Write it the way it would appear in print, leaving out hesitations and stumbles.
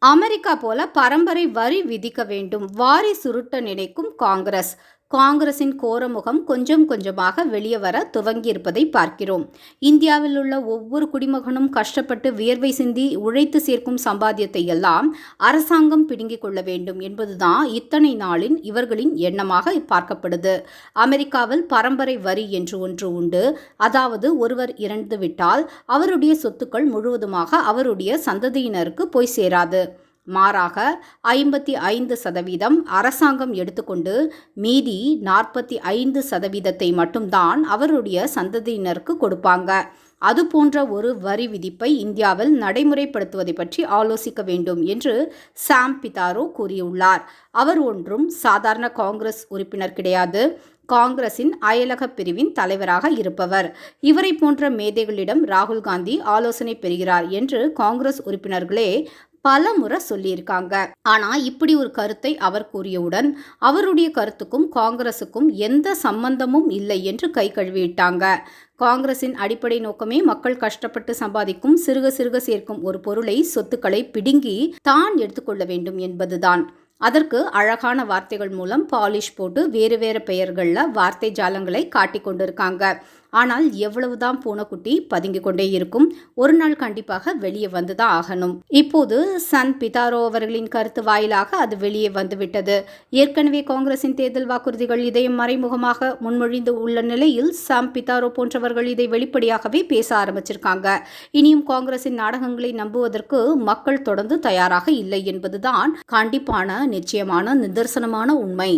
America போல பரம்பரை வரி விதிக்க வேண்டும். வாரி சுருட்ட நினைக்கும் காங்கிரஸ். காங்கிரசின் கோரமுகம் கொஞ்சம் கொஞ்சமாக வெளியே வர துவங்கியிருப்பதை பார்க்கிறோம். இந்தியாவில் உள்ள ஒவ்வொரு குடிமகனும் கஷ்டப்பட்டு வியர்வை சிந்தி உழைத்து சேர்க்கும் சம்பாத்தியத்தை எல்லாம் அரசாங்கம் பிடுங்கிக் கொள்ள வேண்டும் என்பதுதான் இத்தனை நாளின் இவர்களின் எண்ணமாக பார்க்கப்படுது. அமெரிக்காவில் பரம்பரை வரி என்று ஒன்று உண்டு. அதாவது ஒருவர் இறந்துவிட்டால் அவருடைய சொத்துக்கள் முழுவதுமாக அவருடைய சந்ததியினருக்கு போய் சேராது. மாறாக 55% அரசாங்கம் எடுத்துக்கொண்டு மீதி 45% மட்டும்தான் அவருடைய சந்ததியினருக்கு கொடுப்பாங்க. அதுபோன்ற ஒரு வரி விதிப்பை இந்தியாவில் நடைமுறைப்படுத்துவதை பற்றி ஆலோசிக்க வேண்டும் என்று சாம் பிதாரோ கூறியுள்ளார். அவர் ஒன்றும் சாதாரண காங்கிரஸ் உறுப்பினர் கிடையாது. காங்கிரசின் அயலக பிரிவின் தலைவராக இருப்பவர். இவரை போன்ற மேதைகளிடம் ராகுல் காந்தி ஆலோசனை பெறுகிறார் என்று காங்கிரஸ் உறுப்பினர்களே பல முறை சொல்லியிருக்காங்க. ஆனா இப்படி ஒரு கருத்தை அவர் கூறியவுடன் அவருடைய கருத்துக்கும் காங்கிரசுக்கும் எந்த சம்பந்தமும் இல்லை என்று கை கழுவிட்டாங்க. காங்கிரசின் அடிப்படை நோக்கமே மக்கள் கஷ்டப்பட்டு சம்பாதிக்கும் சிறுக சிறுக சேர்க்கும் ஒரு பொருளை சொத்துக்களை பிடுங்கி தான் எடுத்துக்கொள்ள வேண்டும் என்பதுதான். அதற்கு அழகான வார்த்தைகள் மூலம் பாலிஷ் போட்டு வேறு வேறு பெயர்களில் வார்த்தை ஜாலங்களை காட்டிக் கொண்டிருக்காங்க. ஆனால் எவ்வளவுதான் பூனைக்குட்டி பதுங்கி கொண்டே இருக்கும். ஒரு நாள் கண்டிப்பாக வெளியே வந்துதான் ஆகணும். இப்போது சன் பிதாரோ அவர்களின் கருத்து வாயிலாக அது வெளியே வந்துவிட்டது. ஏற்கனவே காங்கிரசின் தேர்தல் வாக்குறுதிகள் இதை மறைமுகமாக முன்மொழிந்து உள்ள நிலையில் சாம் பிதாரோ போன்றவர்கள் இதை வெளிப்படையாகவே பேச ஆரம்பிச்சிருக்காங்க. இனியும் காங்கிரசின் நாடகங்களை நம்புவதற்கு மக்கள் தொடர்ந்து தயாராக இல்லை என்பதுதான் கண்டிப்பான நிச்சயமான நிதர்சனமான உண்மை.